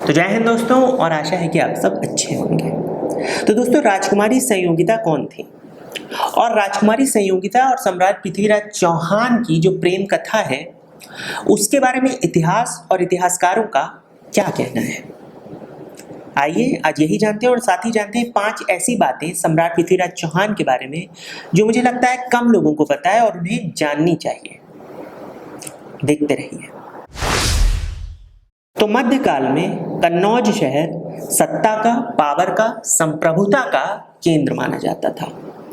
तो जय हिंद दोस्तों, और आशा है कि आप सब अच्छे होंगे। तो दोस्तों, राजकुमारी संयोगिता कौन थी और राजकुमारी संयोगिता और सम्राट पृथ्वीराज चौहान की जो प्रेम कथा है उसके बारे में इतिहास और इतिहासकारों का क्या कहना है, आइए आज यही जानते हैं। और साथ ही जानते हैं 5 ऐसी बातें सम्राट पृथ्वीराज चौहान के बारे में जो मुझे लगता है कम लोगों को पता है और उन्हें जाननी चाहिए। देखते रहिए। तो मध्यकाल में कन्नौज शहर सत्ता का, पावर का, संप्रभुता का केंद्र माना जाता था।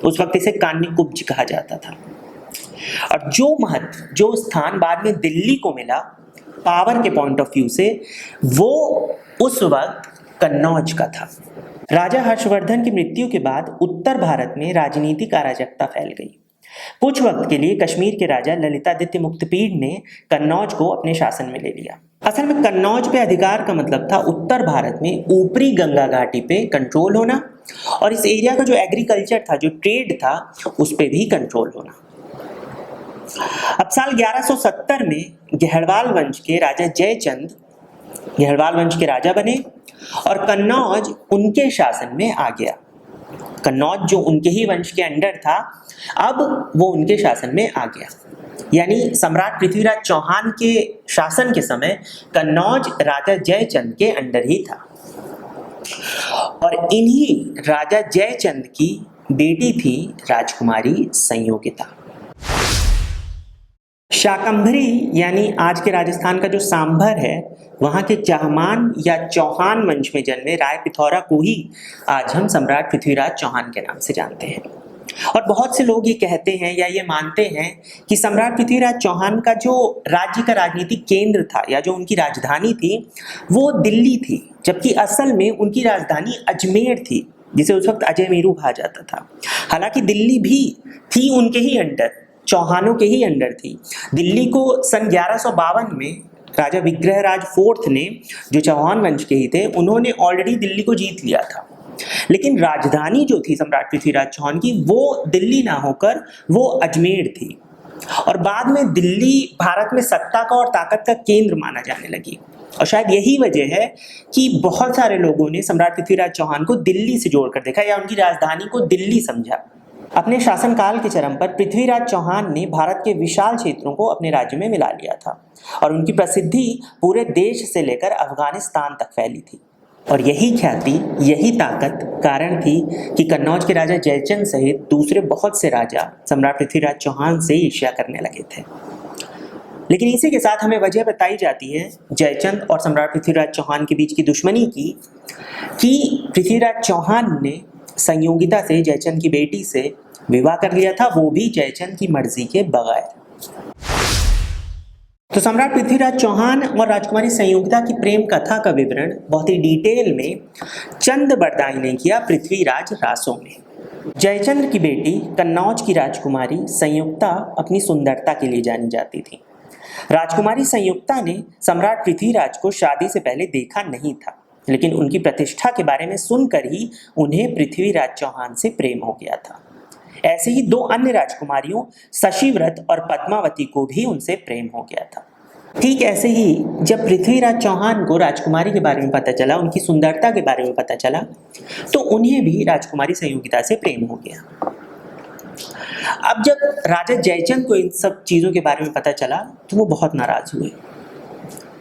उस वक्त इसे कान्यकुब्ज कहा जाता था। और जो स्थान बाद में दिल्ली को मिला पावर के पॉइंट ऑफ व्यू से, वो उस वक्त कन्नौज का था। राजा हर्षवर्धन की मृत्यु के बाद उत्तर भारत में राजनीतिक अराजकता फैल गई। कुछ वक्त के लिए कश्मीर के राजा ललितादित्य मुक्तपीड़ ने कन्नौज को अपने शासन में ले लिया। असल में कन्नौज पे अधिकार का मतलब था उत्तर भारत में ऊपरी गंगा घाटी पे कंट्रोल होना, और इस एरिया का जो एग्रीकल्चर था, जो ट्रेड था, उस पे भी कंट्रोल होना। अब साल 1170 में गहड़वाल वंश के राजा जयचंद गहड़वाल वंश के राजा बने और कन्नौज उनके शासन में आ गया। कन्नौज जो उनके ही वंश के अंडर था, अब वो उनके शासन में आ गया। यानी सम्राट पृथ्वीराज चौहान के शासन के समय कन्नौज राजा जयचंद के अंडर ही था। और इन्हीं राजा जयचंद की बेटी थी राजकुमारी संयोगिता। शाकंभरी यानी आज के राजस्थान का जो सांभर है, वहां के चाहमान या चौहान वंश में जन्मे राय पिथौरा को ही आज हम सम्राट पृथ्वीराज चौहान के नाम से जानते हैं। और बहुत से लोग ये कहते हैं या ये मानते हैं कि सम्राट पृथ्वीराज चौहान का जो राज्य का राजनीतिक केंद्र था या जो उनकी राजधानी थी, वो दिल्ली थी, जबकि असल में उनकी राजधानी अजमेर थी, जिसे उस वक्त अजय मेरू कहा जाता था। हालांकि दिल्ली भी थी उनके ही अंडर, चौहानों के ही अंडर थी। दिल्ली को सन 1152 में राजा विग्रहराज फोर्थ ने, जो चौहान वंश के ही थे, उन्होंने ऑलरेडी दिल्ली को जीत लिया था। लेकिन राजधानी जो थी सम्राट पृथ्वीराज चौहान की, वो दिल्ली ना होकर वो अजमेर थी। और बाद में दिल्ली भारत में सत्ता का और ताकत का केंद्र माना जाने लगी। और शायद यही वजह है कि बहुत सारे लोगों ने सम्राट पृथ्वीराज चौहान को दिल्ली से जोड़कर देखा या उनकी राजधानी को दिल्ली समझा। अपने शासनकाल के चरम पर पृथ्वीराज चौहान ने भारत के विशाल क्षेत्रों को अपने राज्य में मिला लिया था और उनकी प्रसिद्धि पूरे देश से लेकर अफगानिस्तान तक फैली थी। और यही ख्याति, यही ताकत कारण थी कि कन्नौज के राजा जयचंद सहित दूसरे बहुत से राजा सम्राट पृथ्वीराज चौहान से ईर्ष्या करने लगे थे। लेकिन इसी के साथ हमें वजह बताई जाती है जयचंद और सम्राट पृथ्वीराज चौहान के बीच की दुश्मनी की, कि पृथ्वीराज चौहान ने संयोगिता से, जयचंद की बेटी से विवाह कर लिया था, वो भी जयचंद की मर्जी के बगैर। तो सम्राट पृथ्वीराज चौहान और राजकुमारी संयोगिता की प्रेम कथा का विवरण बहुत ही डिटेल में चंद बरदाई ने किया पृथ्वीराज रासों में। जयचंद की बेटी कन्नौज की राजकुमारी संयुक्ता अपनी सुंदरता के लिए जानी जाती थी। राजकुमारी संयुक्ता ने सम्राट पृथ्वीराज को शादी से पहले देखा नहीं था, लेकिन उनकी प्रतिष्ठा के बारे में सुनकर ही उन्हें पृथ्वीराज चौहान से प्रेम हो गया था। ऐसे ही 2 अन्य राजकुमारियों शशिव्रत और पद्मावती को भी उनसे प्रेम हो गया था। ठीक ऐसे ही जब पृथ्वीराज चौहान को राजकुमारी के बारे में पता चला, उनकी सुंदरता के बारे में पता चला, तो उन्हें भी राजकुमारी संयोगिता से प्रेम हो गया। अब जब राजा जयचंद को इन सब चीजों के बारे में पता चला तो वो बहुत नाराज हुए।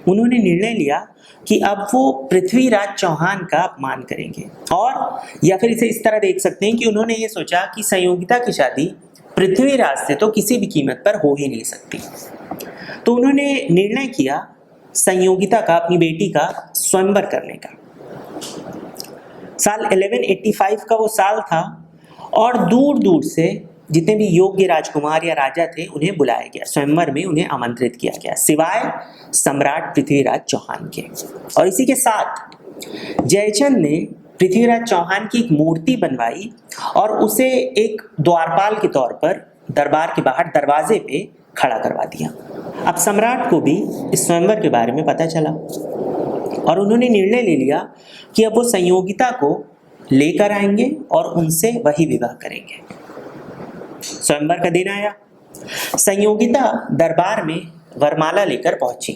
उन्होंने निर्णय लिया कि अब वो पृथ्वीराज चौहान का अपमान करेंगे, और या फिर इसे इस तरह देख सकते हैं कि उन्होंने ये सोचा कि संयोगिता की शादी पृथ्वीराज से तो किसी भी कीमत पर हो ही नहीं सकती। तो उन्होंने निर्णय किया संयोगिता का, अपनी बेटी का स्वयंवर करने का। साल 1185 का वो साल था और दूर दूर से जितने भी योग्य राजकुमार या राजा थे उन्हें बुलाया गया, स्वयंवर में उन्हें आमंत्रित किया गया, सिवाय सम्राट पृथ्वीराज चौहान के। और इसी के साथ जयचंद ने पृथ्वीराज चौहान की एक मूर्ति बनवाई और उसे एक द्वारपाल के तौर पर दरबार के बाहर दरवाजे पे खड़ा करवा दिया। अब सम्राट को भी इस स्वयंवर के बारे में पता चला और उन्होंने निर्णय ले लिया कि अब वो संयोगिता को लेकर आएंगे और उनसे वही विवाह करेंगे। स्वयंवर का दिन आया। संयोगिता दरबार में वरमाला लेकर पहुंची।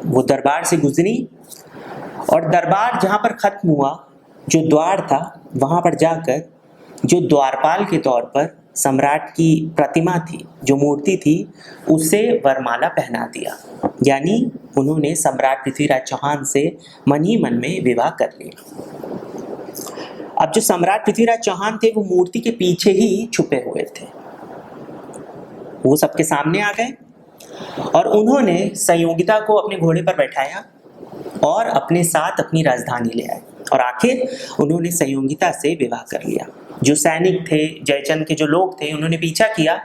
वो दरबार से गुजरी और दरबार जहाँ पर खत्म हुआ, जो द्वार था वहाँ पर जाकर जो द्वारपाल के तौर पर सम्राट की प्रतिमा थी, जो मूर्ति थी, उसे वरमाला पहना दिया। यानी उन्होंने सम्राट पृथ्वीराज चौहान से मन ही मन में विवाह कर लिया। अब जो सम्राट पृथ्वीराज चौहान थे वो मूर्ति के पीछे ही छुपे हुए थे। वो सबके सामने आ गए और उन्होंने संयोगिता को अपने घोड़े पर बैठाया और अपने साथ अपनी राजधानी ले आए और आखिर उन्होंने संयोगिता से विवाह कर लिया। जो सैनिक थे, जयचंद के जो लोग थे, उन्होंने पीछा किया,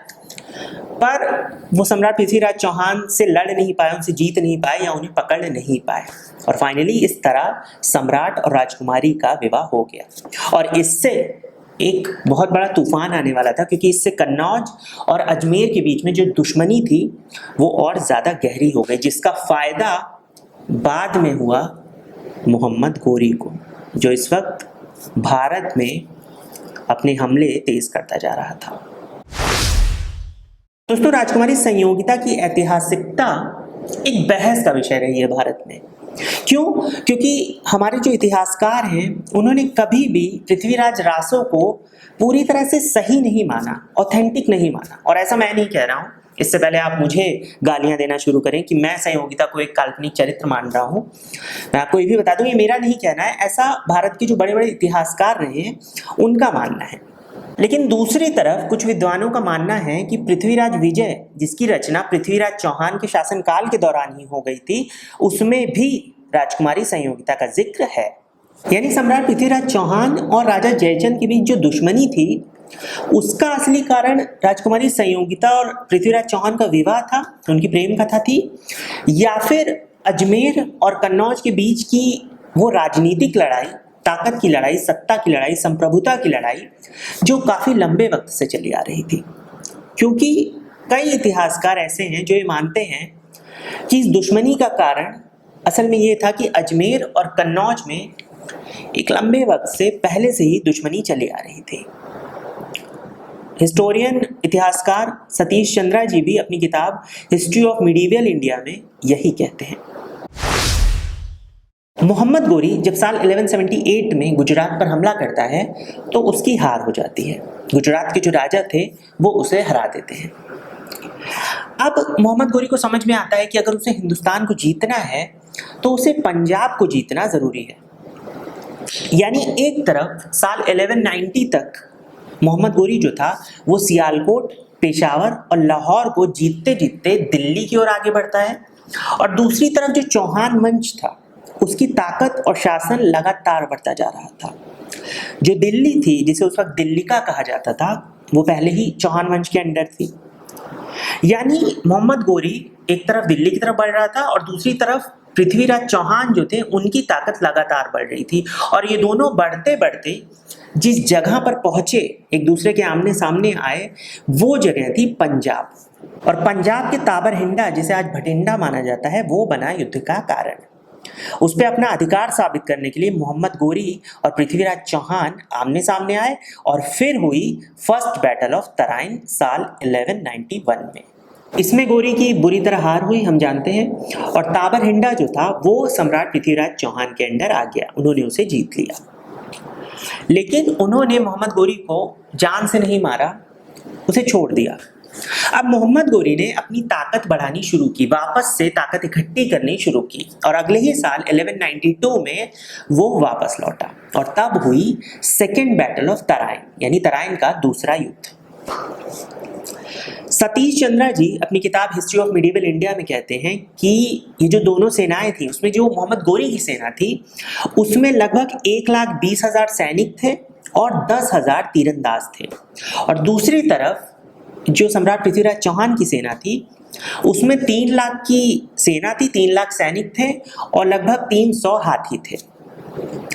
पर वो सम्राट पृथ्वीराज चौहान से लड़ नहीं पाए, उनसे जीत नहीं पाए या उन्हें पकड़ नहीं पाए और फाइनली इस तरह सम्राट और राजकुमारी का विवाह हो गया। और इससे एक बहुत बड़ा तूफान आने वाला था, क्योंकि इससे कन्नौज और अजमेर के बीच में जो दुश्मनी थी वो और ज़्यादा गहरी हो गई, जिसका फ़ायदा बाद में हुआ मोहम्मद गोरी को, जो इस वक्त भारत में अपने हमले तेज करता जा रहा था। दोस्तों, राजकुमारी संयोगिता की ऐतिहासिकता एक बहस का विषय रही है भारत में। क्यों? क्योंकि हमारे जो इतिहासकार हैं उन्होंने कभी भी पृथ्वीराज रासो को पूरी तरह से सही नहीं माना, ऑथेंटिक नहीं माना। और ऐसा मैं नहीं कह रहा हूँ, इससे पहले आप मुझे गालियां देना शुरू करें कि मैं संयोगिता को एक काल्पनिक चरित्र मान रहा हूँ। मैं आपको ये भी बता दूं, ये मेरा नहीं कहना है, ऐसा भारत के जो बड़े बड़े इतिहासकार रहे हैं उनका मानना है। लेकिन दूसरी तरफ कुछ विद्वानों का मानना है कि पृथ्वीराज विजय, जिसकी रचना पृथ्वीराज चौहान के शासनकाल के दौरान ही हो गई थी, उसमें भी राजकुमारी संयोगिता का जिक्र है। यानी सम्राट पृथ्वीराज चौहान और राजा जयचंद के बीच जो दुश्मनी थी उसका असली कारण राजकुमारी संयोगिता और पृथ्वीराज चौहान का विवाह था, उनकी प्रेम कथा थी, या फिर अजमेर और कन्नौज के बीच की वो राजनीतिक लड़ाई, ताकत की लड़ाई, सत्ता की लड़ाई, संप्रभुता की लड़ाई, जो काफ़ी लंबे वक्त से चली आ रही थी। क्योंकि कई इतिहासकार ऐसे हैं जो ये मानते हैं कि इस दुश्मनी का कारण असल में ये था कि अजमेर और कन्नौज में एक लंबे वक्त से पहले से ही दुश्मनी चली आ रही थी। हिस्टोरियन, इतिहासकार सतीश चंद्रा जी भी अपनी किताब हिस्ट्री ऑफ मिडीवियल इंडिया में यही कहते हैं। मोहम्मद गोरी जब साल 1178 में गुजरात पर हमला करता है तो उसकी हार हो जाती है। गुजरात के जो राजा थे वो उसे हरा देते हैं। अब मोहम्मद गोरी को समझ में आता है कि अगर उसे हिंदुस्तान को जीतना है तो उसे पंजाब को जीतना ज़रूरी है। यानी एक तरफ साल 1190 तक मोहम्मद गोरी जो था वो सियालकोट, पेशावर और लाहौर को जीतते जीतते दिल्ली की ओर आगे बढ़ता है, और दूसरी तरफ जो चौहान वंश था उसकी ताकत और शासन लगातार बढ़ता जा रहा था। जो दिल्ली थी, जिसे उस वक्त दिल्लिका कहा जाता था, वो पहले ही चौहान वंश के अंडर थी। यानी मोहम्मद गोरी एक तरफ दिल्ली की तरफ बढ़ रहा था और दूसरी तरफ पृथ्वीराज चौहान जो थे उनकी ताकत लगातार बढ़ रही थी, और ये दोनों बढ़ते बढ़ते जिस जगह पर पहुंचे, एक दूसरे के आमने सामने आए, वो जगह थी पंजाब। और पंजाब के ताबरहिंडा, जिसे आज भटिंडा माना जाता है, वो बना युद्ध का कारण। उस पर अपना अधिकार साबित करने के लिए मोहम्मद गोरी और पृथ्वीराज चौहान आमने सामने आए और फिर हुई फर्स्ट बैटल ऑफ तराइन साल 1191 में। इसमें गोरी की बुरी तरह हार हुई, हम जानते हैं, और ताबरहिंडा जो था वो सम्राट पृथ्वीराज चौहान के अंडर आ गया, उन्होंने उसे जीत लिया। लेकिन उन्होंने मोहम्मद गोरी को जान से नहीं मारा, उसे छोड़ दिया। अब मोहम्मद गोरी ने अपनी ताकत बढ़ानी शुरू की, वापस से ताकत इकट्ठी करनी शुरू की, और अगले ही साल 1192 में वो वापस लौटा और तब हुई सेकेंड बैटल ऑफ तराइन, यानी तराइन का दूसरा युद्ध। सतीश चंद्रा जी अपनी किताब हिस्ट्री ऑफ मिडीवियल इंडिया में कहते हैं कि ये जो दोनों सेनाएं थी, उसमें जो मोहम्मद गोरी की सेना थी उसमें लगभग 1,20,000 सैनिक थे और 10,000 तीरंदाज थे, और दूसरी तरफ जो सम्राट पृथ्वीराज चौहान की सेना थी उसमें 3 लाख की सेना थी, 3 लाख सैनिक थे और लगभग 300 हाथी थे।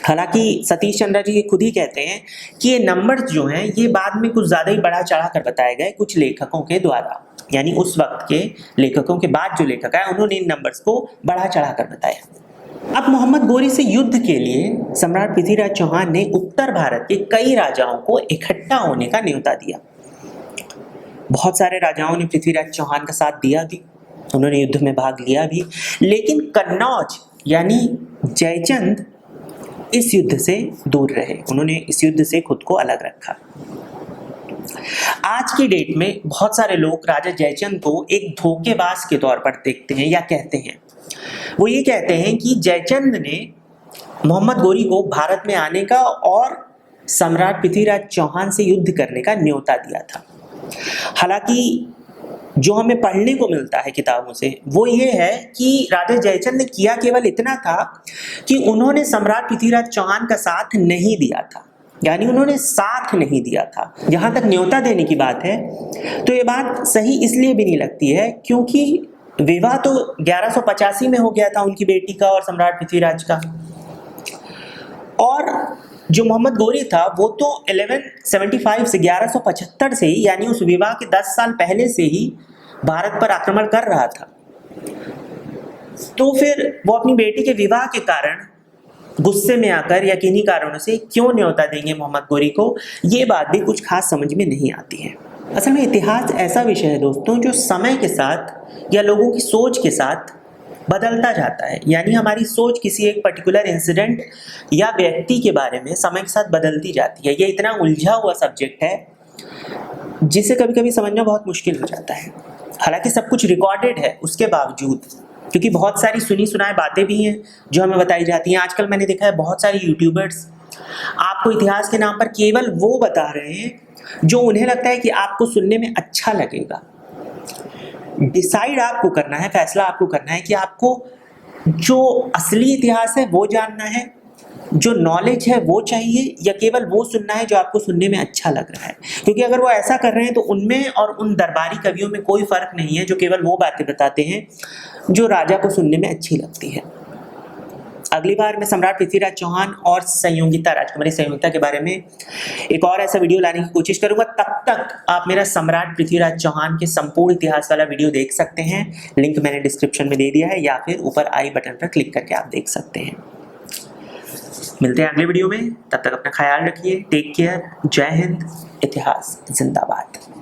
हालांकि सतीश चंद्रा जी ये खुद ही कहते हैं कि ये नंबर्स जो हैं ये बाद में कुछ ज़्यादा ही बढ़ा चढ़ा कर बताए गए कुछ लेखकों के द्वारा, यानी उस वक्त के लेखकों के बाद जो लेखक आए उन्होंने इन नंबर्स को बढ़ा चढ़ा कर बताया। अब मोहम्मद गोरी से युद्ध के लिए सम्राट पृथ्वीराज चौहान ने उत्तर भारत के कई राजाओं को इकट्ठा होने का न्योता दिया। बहुत सारे राजाओं ने पृथ्वीराज चौहान का साथ दिया भी, उन्होंने युद्ध में भाग लिया भी, लेकिन कन्नौज यानी जयचंद इस युद्ध से दूर रहे, उन्होंने इस युद्ध से खुद को अलग रखा। आज की डेट में बहुत सारे लोग राजा जयचंद को एक धोखेबाज के तौर पर देखते हैं या कहते हैं। वो ये कहते हैं कि जयचंद ने मोहम्मद गोरी को भारत में आने का और सम्राट पृथ्वीराज चौहान से युद्ध करने का न्योता दिया था। हालांकि जो हमें पढ़ने को मिलता है किताबों से वो ये है कि राजा जयचंद ने किया केवल इतना था कि उन्होंने सम्राट पृथ्वीराज चौहान का साथ नहीं दिया था, यानी उन्होंने साथ नहीं दिया था। जहाँ तक न्योता देने की बात है तो ये बात सही इसलिए भी नहीं लगती है क्योंकि विवाह तो 1185 में हो गया था उनकी बेटी का और सम्राट पृथ्वीराज का, और जो मोहम्मद गोरी था वो तो 1175 से 1175 से ही, यानी उस विवाह के 10 साल पहले से ही भारत पर आक्रमण कर रहा था। तो फिर वो अपनी बेटी के विवाह के कारण गुस्से में आकर या किन्हीं कारणों से क्यों न्योता देंगे मोहम्मद गोरी को, ये बात भी कुछ खास समझ में नहीं आती है। असल में इतिहास ऐसा विषय है दोस्तों जो समय के साथ या लोगों की सोच के साथ बदलता जाता है, यानी हमारी सोच किसी एक पर्टिकुलर इंसिडेंट या व्यक्ति के बारे में समय के साथ बदलती जाती है। ये इतना उलझा हुआ सब्जेक्ट है जिसे कभी कभी समझना बहुत मुश्किल हो जाता है। हालांकि सब कुछ रिकॉर्डेड है उसके बावजूद, क्योंकि बहुत सारी सुनी सुनाई बातें भी हैं जो हमें बताई जाती हैं। आजकल मैंने देखा है बहुत सारे यूट्यूबर्स आपको इतिहास के नाम पर केवल वो बता रहे हैं जो उन्हें लगता है कि आपको सुनने में अच्छा लगेगा। डिसाइड आपको करना है, फैसला आपको करना है कि आपको जो असली इतिहास है वो जानना है, जो नॉलेज है वो चाहिए, या केवल वो सुनना है जो आपको सुनने में अच्छा लग रहा है। क्योंकि अगर वो ऐसा कर रहे हैं तो उनमें और उन दरबारी कवियों में कोई फर्क नहीं है जो केवल वो बातें बताते हैं जो राजा को सुनने में अच्छी लगती है। अगली बार मैं सम्राट पृथ्वीराज चौहान और संयोगिता, राजकुमारी संयोगिता के बारे में एक और ऐसा वीडियो लाने की कोशिश करूंगा। तब तक आप मेरा सम्राट पृथ्वीराज चौहान के संपूर्ण इतिहास वाला वीडियो देख सकते हैं, लिंक मैंने डिस्क्रिप्शन में दे दिया है, या फिर ऊपर आई बटन पर क्लिक करके आप देख सकते हैं। मिलते हैं अगले वीडियो में, तब तक अपना ख्याल रखिए। Take care. जय हिंद। इतिहास जिंदाबाद।